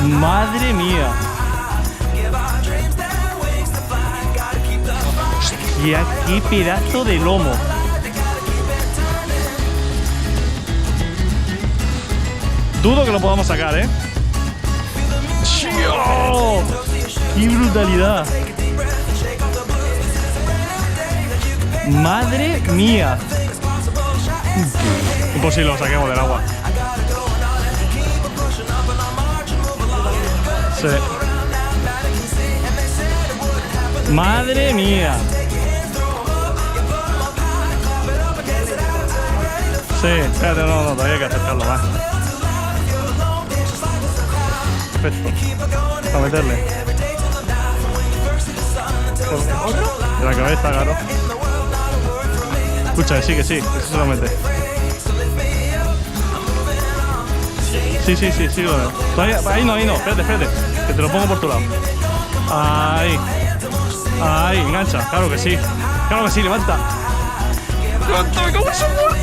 Madre mía. Y aquí pedazo de lomo. Dudo que lo podamos sacar, ¿eh? ¡Oh! ¡Qué brutalidad! ¡Madre mía! Imposible lo saquemos del agua. Sí. ¡Madre mía! Sí, espérate, no, todavía hay que acercarlo más. Perfecto. Para meterle. De la cabeza, claro. Escucha, que sí, eso se lo mete. Sí, lo veo. Todavía, ahí no, espérate, que te lo pongo por tu lado. Ahí, engancha, claro que sí, levanta. ¡Levanta, me cago en su muerto!